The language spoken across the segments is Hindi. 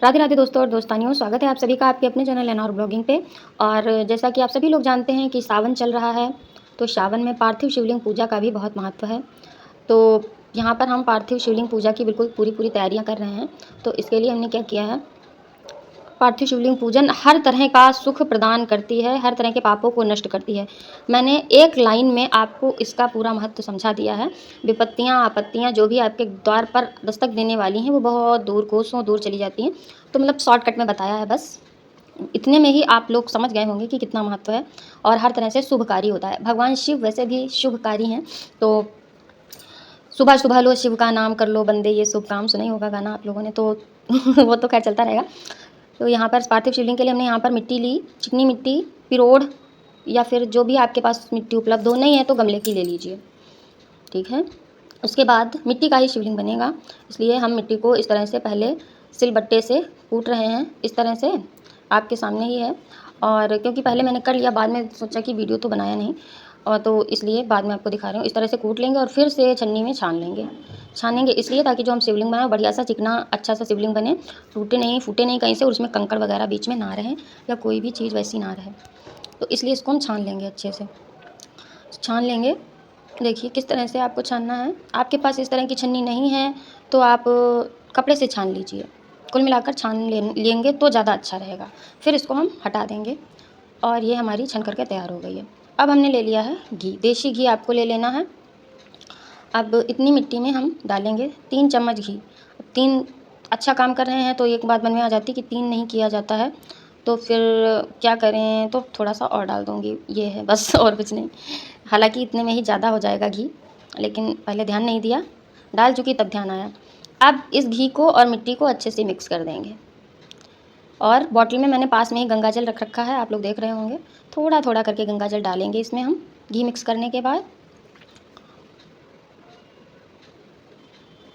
राधे राधे दोस्तों और दोस्तानियों, स्वागत है आप सभी का आपके अपने चैनल एनआर ब्लॉगिंग पे। और जैसा कि आप सभी लोग जानते हैं कि सावन चल रहा है, तो सावन में पार्थिव शिवलिंग पूजा का भी बहुत महत्व है। तो यहाँ पर हम पार्थिव शिवलिंग पूजा की बिल्कुल पूरी तैयारियाँ कर रहे हैं। तो इसके लिए हमने क्या किया है, पार्थिव शिवलिंग पूजन हर तरह का सुख प्रदान करती है, हर तरह के पापों को नष्ट करती है। मैंने एक लाइन में आपको इसका पूरा महत्व समझा दिया है। विपत्तियाँ, आपत्तियाँ जो भी आपके द्वार पर दस्तक देने वाली हैं, वो बहुत दूर, कोसों दूर चली जाती हैं। तो मतलब शॉर्टकट में बताया है बस। इतने में ही आप लोग समझ गए होंगे कि कितना महत्व है और हर तरह से शुभकारी होता है। भगवान शिव वैसे भी शुभकारी हैं। तो सुबह सुबह लो शिव का नाम कर लो बंदे ये शुभ काम, सुना ही होगा गाना आप लोगों ने तो वो तो खैर चलता रहेगा। तो यहाँ पर पार्थिव शिवलिंग के लिए हमने यहाँ पर मिट्टी ली, चिकनी मिट्टी, पिरोड़ या फिर जो भी आपके पास मिट्टी उपलब्ध हो, नहीं है तो गमले की ले लीजिए, ठीक है। उसके बाद मिट्टी का ही शिवलिंग बनेगा, इसलिए हम मिट्टी को इस तरह से पहले सिलबट्टे से कूट रहे हैं, इस तरह से आपके सामने ही है। और क्योंकि पहले मैंने कर लिया, बाद में सोचा कि वीडियो तो बनाया नहीं, और तो इसलिए बाद में आपको दिखा रही हूँ। इस तरह से कूट लेंगे और फिर से छन्नी में छानेंगे इसलिए ताकि जो हम शिवलिंग बनाएं बढ़िया सा चिकना अच्छा सा शिवलिंग बने, टूटे नहीं फूटे नहीं कहीं से, और उसमें कंकड़ वगैरह बीच में ना रहे या कोई भी चीज़ वैसी ना रहे। तो इसलिए इसको हम छान लेंगे, अच्छे से छान लेंगे। देखिए किस तरह से आपको छानना है। आपके पास इस तरह की छन्नी नहीं है तो आप कपड़े से छान लीजिए। कुल मिलाकर छान लेंगे तो ज़्यादा अच्छा रहेगा। फिर इसको हम हटा देंगे और ये हमारी छन करके तैयार हो गई है। अब हमने ले लिया है घी, देसी घी आपको ले लेना है। अब इतनी मिट्टी में हम डालेंगे 3 चम्मच घी। 3 अच्छा काम कर रहे हैं तो एक बात मन में आ जाती है कि 3 नहीं किया जाता है, तो फिर क्या करें, तो थोड़ा-सा और डाल दूँगी, ये है बस और कुछ नहीं। हालाँकि इतने में ही ज़्यादा हो जाएगा घी, लेकिन पहले ध्यान नहीं दिया, डाल चुकी तब ध्यान आया। अब इस घी को और मिट्टी को अच्छे से मिक्स कर देंगे। और बॉटल में मैंने पास में ही गंगा जल रख रखा है, आप लोग देख रहे होंगे। थोड़ा-थोड़ा करके गंगा जल डालेंगे इसमें हम, घी मिक्स करने के बाद।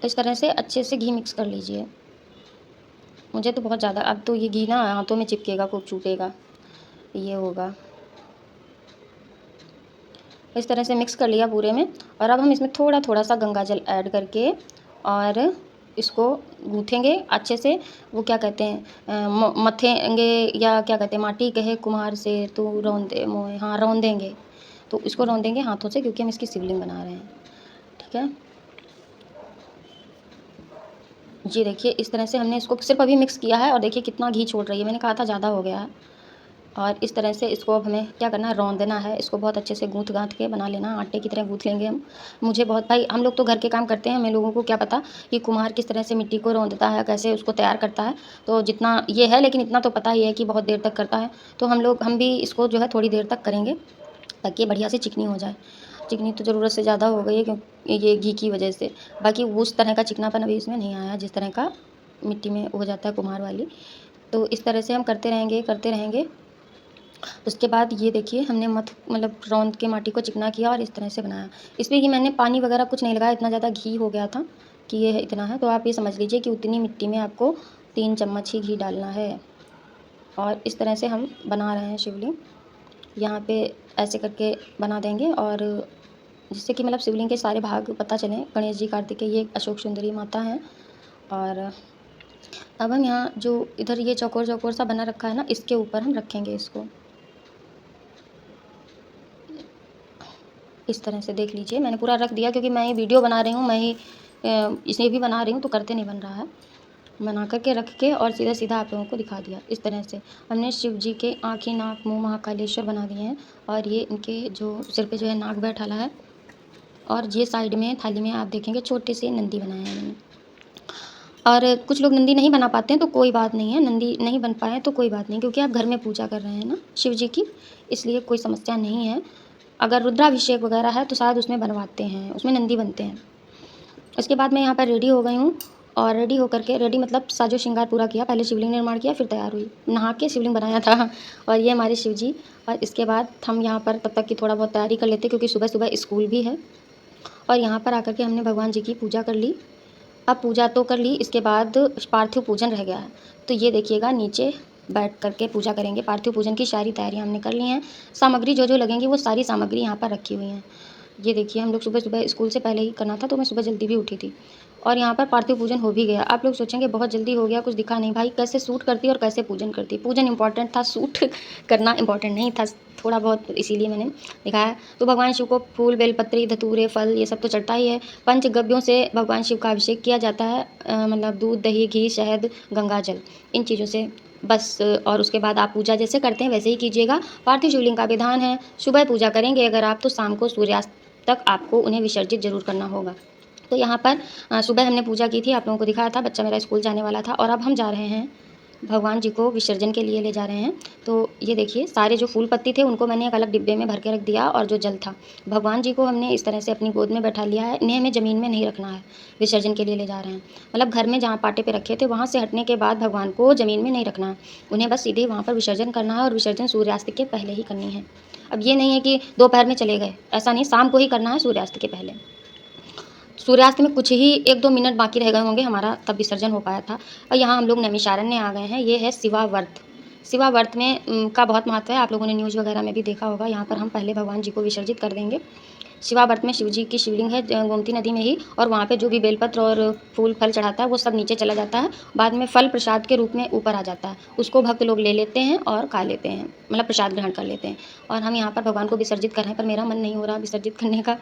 इस तरह से अच्छे से घी मिक्स कर लीजिए। मुझे तो बहुत ज़्यादा, अब तो ये घी ना हाथों में चिपकेगा, खूब छूटेगा, ये होगा। इस तरह से मिक्स कर लिया पूरे में। और अब हम इसमें थोड़ा-थोड़ा सा गंगा जल ऐड करके और इसको गूँथेंगे अच्छे से। वो क्या कहते हैं, मथेंगे या क्या कहते हैं, माटी कहे कुम्हार से तू रौंदे मोए, हाँ रौंदेंगे। तो इसको रौंदेंगे हाथों से क्योंकि हम इसकी शिवलिंग बना रहे हैं, ठीक है। जी देखिए इस तरह से हमने इसको सिर्फ अभी मिक्स किया है और देखिए कितना घी छोड़ रही है, मैंने कहा था ज़्यादा हो गया है। और इस तरह से इसको अब हमें क्या करना है, रौंदना है। इसको बहुत अच्छे से गूँथ-गाँथ के बना लेना, आटे की तरह गूँथ लेंगे हम। मुझे बहुत, भाई हम लोग तो घर के काम करते हैं, हमें लोगों को क्या पता कि कुम्हार किस तरह से मिट्टी को रौंदता है, कैसे उसको तैयार करता है। तो जितना ये है, लेकिन इतना तो पता ही है कि बहुत देर तक करता है। तो हम भी इसको जो है थोड़ी देर तक करेंगे ताकि ये बढ़िया से चिकनी हो जाए। चिकनी तो ज़रूरत से ज़्यादा हो गई है क्योंकि ये घी की वजह से। बाकी उस तरह का चिकनापन अभी इसमें नहीं आया जिस तरह का मिट्टी में हो जाता है कुम्हार वाली। तो इस तरह से हम करते रहेंगे। उसके बाद ये देखिए हमने मतलब रौंद के माटी को चिकना किया और इस तरह से बनाया। इसमें कि मैंने पानी वगैरह कुछ नहीं लगाया, इतना ज़्यादा घी हो गया था कि ये है इतना है। तो आप ये समझ लीजिए कि उतनी मिट्टी में आपको 3 चम्मच ही घी डालना है। और इस तरह से हम बना रहे हैं शिवलिंग। यहाँ पे ऐसे करके बना देंगे और जिससे कि मतलब शिवलिंग के सारे भाग पता चलें। गणेश जी, कार्तिकेय, ये अशोक सुंदरी माता हैं। और अब हम यहाँ जो इधर ये चौकोर सा बना रखा है ना, इसके ऊपर हम रखेंगे इसको। इस तरह से देख लीजिए मैंने पूरा रख दिया क्योंकि मैं ये वीडियो बना रही हूँ, मैं ही इसे भी बना रही हूँ, तो करते नहीं बन रहा है। बना कर के रख के और सीधा आप लोगों को दिखा दिया। इस तरह से हमने शिव जी के आँखें, नाक, मुँह महाकालेश्वर बना दिए हैं। और ये इनके जो सिर पे जो है नाग बैठाला है। और ये साइड में थाली में आप देखेंगे छोटे से नंदी बनाए हैं मैंने। और कुछ लोग नंदी नहीं बना पाते हैं तो कोई बात नहीं है, नंदी नहीं बन पाए तो कोई बात नहीं, क्योंकि आप घर में पूजा कर रहे हैं ना शिव जी की, इसलिए कोई समस्या नहीं है। अगर रुद्राभिषेक वगैरह है तो शायद उसमें बनवाते हैं, उसमें नंदी बनते हैं। इसके बाद मैं यहाँ पर रेडी हो गई हूँ। और रेडी होकर के, रेडी मतलब साजो श्रृंगार पूरा किया, पहले शिवलिंग निर्माण किया फिर तैयार हुई, नहा के शिवलिंग बनाया था। और ये हमारे शिव जी। और इसके बाद हम यहाँ पर तब तक की थोड़ा बहुत तैयारी कर लेते क्योंकि सुबह सुबह स्कूल भी है। और यहाँ पर आकर के हमने भगवान जी की पूजा कर ली। अब पूजा तो कर ली, इसके बाद पार्थिव पूजन रह गया है। तो ये देखिएगा नीचे बैठ करके पूजा करेंगे। पार्थिव पूजन की सारी तैयारियां हमने कर ली हैं। सामग्री जो जो लगेंगी वो सारी सामग्री यहाँ पर रखी हुई हैं। ये देखिए हम लोग सुबह सुबह स्कूल से पहले ही करना था तो मैं सुबह जल्दी भी उठी थी। और यहाँ पर पार्थिव पूजन हो भी गया। आप लोग सोचेंगे बहुत जल्दी हो गया, कुछ दिखा नहीं। भाई कैसे शूट करती और कैसे पूजन करती। पूजन इंपॉर्टेंट था, शूट करना इंपॉर्टेंट नहीं था, थोड़ा बहुत, इसीलिए मैंने दिखाया। तो भगवान शिव को फूल, बेलपत्री, धतूरे, फल ये सब तो चढ़ता ही है। पंचगव्यों से भगवान शिव का अभिषेक किया जाता है, मतलब दूध, दही, घी, शहद, गंगा जल, इन चीज़ों से बस। और उसके बाद आप पूजा जैसे करते हैं वैसे ही कीजिएगा। पार्थिव शिवलिंग का विधान है, सुबह पूजा करेंगे अगर आप, तो शाम को सूर्यास्त तक आपको उन्हें विसर्जित जरूर करना होगा। तो यहाँ पर सुबह हमने पूजा की थी, आप लोगों को दिखाया था। बच्चा मेरा स्कूल जाने वाला था और अब हम जा रहे हैं भगवान जी को विसर्जन के लिए ले जा रहे हैं। तो ये देखिए, सारे जो फूल पत्ती थे उनको मैंने एक अलग डिब्बे में भर के रख दिया, और जो जल था, भगवान जी को हमने इस तरह से अपनी गोद में बैठा लिया है। इन्हें हमें ज़मीन में नहीं रखना है, विसर्जन के लिए ले जा रहे हैं। मतलब घर में जहाँ पाटे पे रखे थे वहाँ से हटने के बाद भगवान को ज़मीन में नहीं रखना है, उन्हें बस सीधे वहाँ पर विसर्जन करना है, और विसर्जन सूर्यास्त के पहले ही करनी है। अब ये नहीं है कि दोपहर में चले गए, ऐसा नहीं, शाम को ही करना है, सूर्यास्त के पहले। सूर्यास्त में कुछ ही 1-2 मिनट बाकी रह गए होंगे हमारा, तब विसर्जन हो पाया था। और यहाँ हम लोग नैमिषारण्य आ गए हैं। ये है शिवावर्त। शिवावर्त में का बहुत महत्व है, आप लोगों ने न्यूज़ वगैरह में भी देखा होगा। यहाँ पर हम पहले भगवान जी को विसर्जित कर देंगे। शिवावर्त में शिव जी की शिवलिंग है, गोमती नदी में ही, और वहाँ पे जो भी बेलपत्र और फूल फल चढ़ाता है वो सब नीचे चला जाता है। बाद में फल प्रसाद के रूप में ऊपर आ जाता है, उसको भक्त लोग ले लेते हैं और खा लेते हैं, मतलब प्रसाद ग्रहण कर लेते हैं। और हम यहाँ पर भगवान को विसर्जित कर रहे हैं, पर मेरा मन नहीं हो रहा विसर्जित करने का।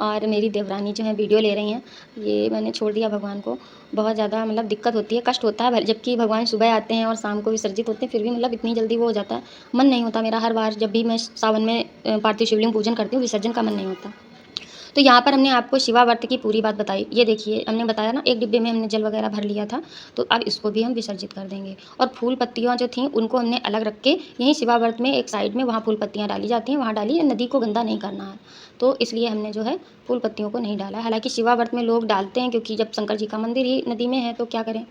और मेरी देवरानी जो है वीडियो ले रही हैं, ये मैंने छोड़ दिया भगवान को। बहुत ज़्यादा मतलब दिक्कत होती है, कष्ट होता है, जबकि भगवान सुबह आते हैं और शाम को विसर्जित होते हैं, फिर भी मतलब इतनी जल्दी वो हो जाता है, मन नहीं होता मेरा। हर बार जब भी मैं सावन में पार्थिव शिवलिंग पूजन करती हूँ, विसर्जन का मन नहीं होता। तो यहाँ पर हमने आपको शिवावर्त की पूरी बात बताई। ये देखिए, हमने बताया ना, एक डिब्बे में हमने जल वगैरह भर लिया था, तो अब इसको भी हम विसर्जित कर देंगे। और फूल पत्तियाँ जो थीं उनको हमने अलग रख के, यहीं शिवावर्त में एक साइड में, वहाँ फूल पत्तियाँ डाली जाती हैं, वहाँ डाली। नदी को गंदा नहीं करना है, तो इसलिए हमने जो है फूल पत्तियों को नहीं डाला है। हालाँकि शिवावर्त में लोग डालते हैं, क्योंकि जब शंकर जी का मंदिर ही नदी में है तो क्या करें,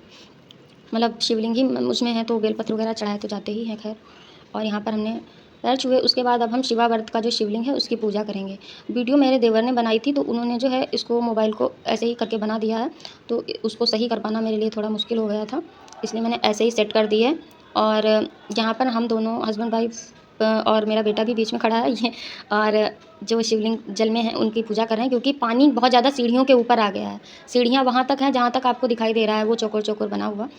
मतलब शिवलिंग ही उसमें है, तो बेलपत्र वगैरह चढ़ाए तो जाते ही हैं, खैर। और यहाँ पर हमने पैर छुए। उसके बाद अब हम शिवावर्त का जो शिवलिंग है उसकी पूजा करेंगे। वीडियो मेरे देवर ने बनाई थी, तो उन्होंने जो है इसको मोबाइल को ऐसे ही करके बना दिया है, तो उसको सही कर पाना मेरे लिए थोड़ा मुश्किल हो गया था, इसलिए मैंने ऐसे ही सेट कर दी है। और यहाँ पर हम दोनों हस्बैंड वाइफ, और मेरा बेटा भी बीच में खड़ा है ये, और जो शिवलिंग जल में है उनकी पूजा कर रहे हैं, क्योंकि पानी बहुत ज़्यादा सीढ़ियों के ऊपर आ गया है। सीढ़ियाँ वहाँ तक हैं जहाँ तक आपको दिखाई दे रहा है, वो चौकोर चौकोर बना हुआ।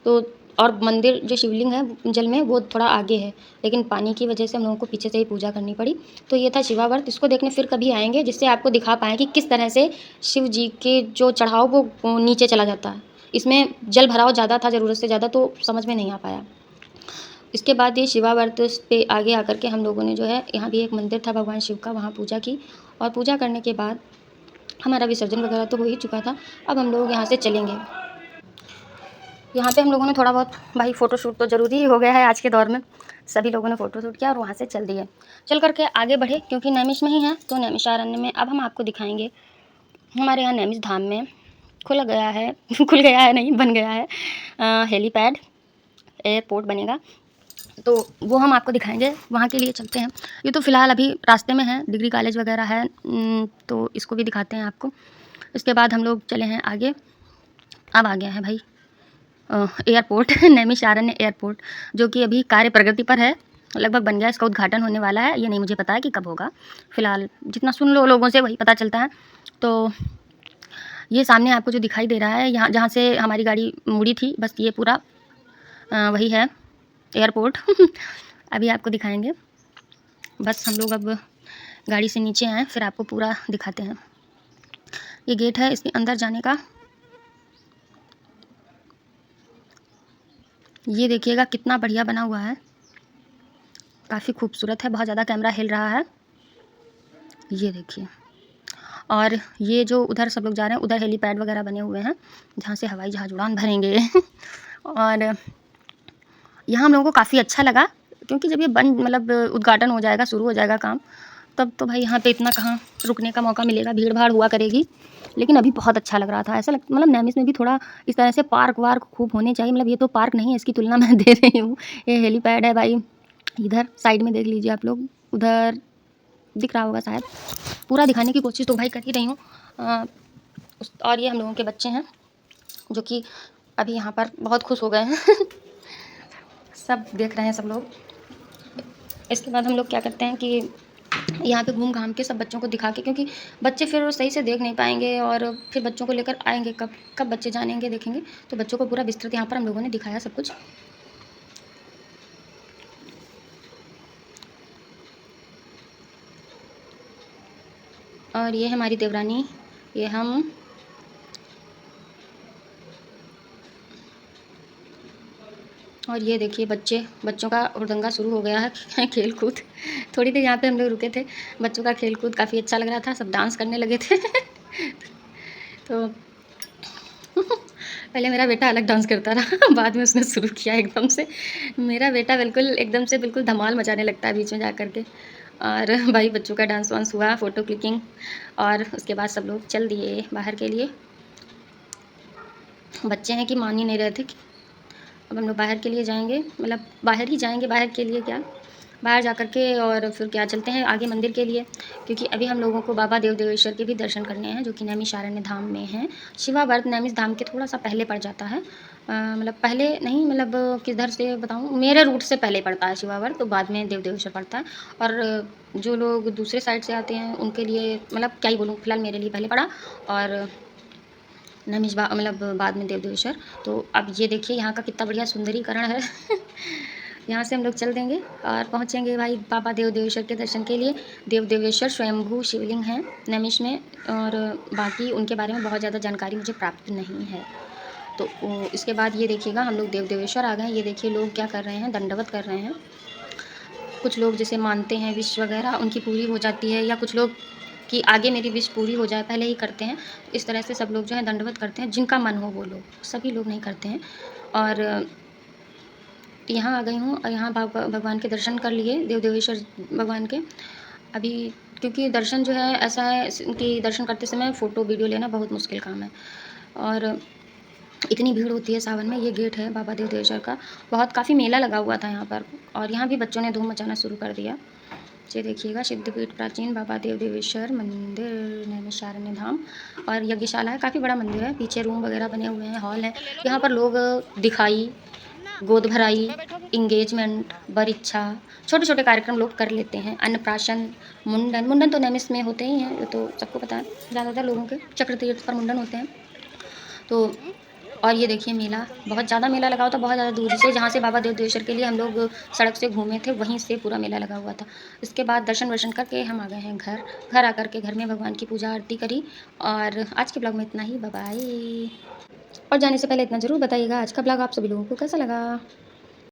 तो और मंदिर जो शिवलिंग है जल में, वो थोड़ा आगे है, लेकिन पानी की वजह से हम लोगों को पीछे से ही पूजा करनी पड़ी। तो ये था शिवावर्त। इसको देखने फिर कभी आएंगे, जिससे आपको दिखा पाएँ कि किस तरह से शिव जी के जो चढ़ाव वो नीचे चला जाता है। इसमें जल भराव ज़्यादा था, ज़रूरत से ज़्यादा, तो समझ में नहीं आ पाया। इसके बाद ये शिवावर्त पे आगे आकर के हम लोगों ने जो है, यहाँ भी एक मंदिर था भगवान शिव का, वहाँ पूजा की। और पूजा करने के बाद हमारा विसर्जन वगैरह तो हो ही चुका था। अब हम लोग यहाँ से चलेंगे। यहाँ पे हम लोगों ने थोड़ा बहुत, भाई फ़ोटोशूट तो ज़रूरी ही हो गया है आज के दौर में, सभी लोगों ने फ़ोटोशूट किया और वहाँ से चल दिए। चल करके आगे बढ़े, क्योंकि नैमिष में ही हैं, तो नैमिषारण्य में अब हम आपको दिखाएंगे। हमारे यहाँ नैमिष धाम में खुल गया है खुल गया है नहीं, बन गया है हेलीपैड, एयरपोर्ट बनेगा, तो वो हम आपको दिखाएंगे। वहाँ के लिए चलते हैं। ये तो फ़िलहाल अभी रास्ते में है, डिग्री कॉलेज वगैरह है, तो इसको भी दिखाते हैं आपको। इसके बाद हम लोग चले हैं आगे। अब आ गया है भाई एयरपोर्ट नैमिषारण्य एयरपोर्ट, जो कि अभी कार्य प्रगति पर है, लगभग बन गया। इसका उद्घाटन होने वाला है, ये नहीं मुझे पता है कि कब होगा। फ़िलहाल जितना सुन लो लोगों से वही पता चलता है। तो ये सामने आपको जो दिखाई दे रहा है, यहाँ जहाँ से हमारी गाड़ी मुड़ी थी, बस ये पूरा वही है एयरपोर्ट अभी आपको दिखाएंगे। बस हम लोग अब गाड़ी से नीचे आए, फिर आपको पूरा दिखाते हैं। ये गेट है इसके अंदर जाने का। ये देखिएगा कितना बढ़िया बना हुआ है, काफ़ी खूबसूरत है। बहुत ज़्यादा कैमरा हिल रहा है, ये देखिए। और ये जो उधर सब लोग जा रहे हैं, उधर हेलीपैड वगैरह बने हुए हैं, जहाँ से हवाई जहाज़ उड़ान भरेंगे और यहाँ हम लोगों को काफ़ी अच्छा लगा, क्योंकि जब ये मतलब उद्घाटन हो जाएगा, शुरू हो जाएगा काम, तब तो भाई यहाँ पे इतना कहाँ रुकने का मौका मिलेगा, भीड़ भाड़ हुआ करेगी। लेकिन अभी बहुत अच्छा लग रहा था, ऐसा मतलब नैमिष में भी थोड़ा इस तरह से पार्क वार्क खूब होने चाहिए। मतलब ये तो पार्क नहीं है, इसकी तुलना मैं दे रही हूँ। ये हेलीपैड है भाई, इधर साइड में देख लीजिए आप लोग, उधर दिख रहा होगा शायद। पूरा दिखाने की कोशिश तो भाई कर ही रही हूँ। और ये हम लोगों के बच्चे हैं, जो कि अभी यहाँ पर बहुत खुश हो गए हैं सब देख रहे हैं सब लोग। इसके बाद हम लोग क्या करते हैं कि यहाँ पे घूम घाम के सब बच्चों को दिखा के, क्योंकि बच्चे फिर सही से देख नहीं पाएँगे और फिर बच्चों को लेकर आएँगे कब? कब बच्चे जानेंगे, देखेंगे? तो बच्चों को पूरा विस्तृत यहाँ पर हम लोगों ने दिखाया सब कुछ। और ये है हमारी देवरानी, ये हम। और ये देखिए बच्चों का हुड़दंगा शुरू हो गया है खेल-कूद। थोड़ी देर यहाँ पे हम लोग रुके थे, बच्चों का खेल-कूद काफ़ी अच्छा लग रहा था, सब डांस करने लगे थे। तो पहले मेरा बेटा अलग डांस करता रहा, बाद में उसने शुरू किया एकदम से। मेरा बेटा बिल्कुल एकदम से बिल्कुल धमाल मचाने लगता है बीच में जा कर के। और भाई बच्चों का डांस वांस हुआ, फ़ोटो क्लिकिंग, और उसके बाद सब लोग चल दिए बाहर के लिए। बच्चे हैं कि मान ही नहीं रहे थे। अब हम लोग बाहर के लिए जाएँगे, मतलब बाहर ही जाएँगे, बाहर के लिए क्या, बाहर जा कर के और फिर क्या चलते हैं आगे मंदिर के लिए, क्योंकि अभी हम लोगों को बाबा देव देवेश्वर के भी दर्शन करने हैं, जो कि नैमिषारण्य धाम में हैं। शिवावर्त नैमिष धाम के थोड़ा-सा पहले पड़ जाता है। मतलब पहले नहीं, मतलब किधर से बताऊँ, मेरे रूट से पहले पड़ता है शिवावर्त, तो बाद में देव देवेश्वर पड़ता है। और जो लोग दूसरे साइड से आते हैं उनके लिए, मतलब क्या ही बोलूँ, फिलहाल मेरे लिए पहले पड़ा और मतलब बाद में देव देवेश्वर। तो अब ये देखिए यहाँ का कितना बढ़िया सुंदरीकरण है। यहाँ से हम लोग चल देंगे और पहुँचेंगे भाई बाबा देव देवेश्वर के दर्शन के लिए। देव देवेश्वर स्वयंभू शिवलिंग हैं नैमिष में, और बाकी उनके बारे में बहुत ज़्यादा जानकारी मुझे प्राप्त नहीं है। तो इसके बाद ये देखिएगा हम लोग देव देवेश्वर आ गए हैं। ये देखिए लोग क्या कर रहे हैं, दंडवत कर रहे हैं। कुछ लोग जैसे मानते हैं विश वगैरह उनकी पूरी हो जाती है, या कुछ लोग कि आगे मेरी विश पूरी हो जाए पहले ही करते हैं। तो इस तरह से सब लोग जो है दंडवत करते हैं, जिनका मन हो वो लोग, सभी लोग नहीं करते हैं। और यहाँ आ गई हूँ और यहाँ भगवान के दर्शन कर लिए, देव देवेश्वर भगवान के। अभी क्योंकि दर्शन जो है ऐसा है कि दर्शन करते समय फ़ोटो वीडियो लेना बहुत मुश्किल काम है, और इतनी भीड़ होती है सावन में। ये गेट है बाबा देव देवेश्वर का, बहुत काफ़ी मेला लगा हुआ था यहाँ पर, और यहाँ भी बच्चों ने धूम मचाना शुरू कर दिया। ये देखिएगा सिद्धपीठ प्राचीन बाबा देव देवेश्वर मंदिर नैमिषारण्य धाम, और यज्ञशाला है, काफ़ी बड़ा मंदिर है, पीछे रूम वगैरह बने हुए हैं, हॉल है। यहाँ पर लोग दिखाई, गोद भराई, इंगेजमेंट, बरिच्छा, छोटे-छोटे कार्यक्रम लोग कर लेते हैं। अन्नप्राशन, मुंडन तो नैमिष में होते ही हैं, वो तो सबको पता है। ज़्यादातर लोगों के चक्र तीर्थ पर मुंडन होते हैं। तो और ये देखिए मेला, बहुत ज़्यादा मेला लगा हुआ था, बहुत ज़्यादा दूर से, जहाँ से बाबा देव देवेश्वर के लिए हम लोग सड़क से घूमे थे, वहीं से पूरा मेला लगा हुआ था। इसके बाद दर्शन वर्शन करके हम आ गए हैं घर। घर आकर के घर में भगवान की पूजा आरती करी, और आज के ब्लॉग में इतना ही। Bye bye. और जाने से पहले इतना ज़रूर बताइएगा आज का ब्लॉग आप सभी लोगों को कैसा लगा।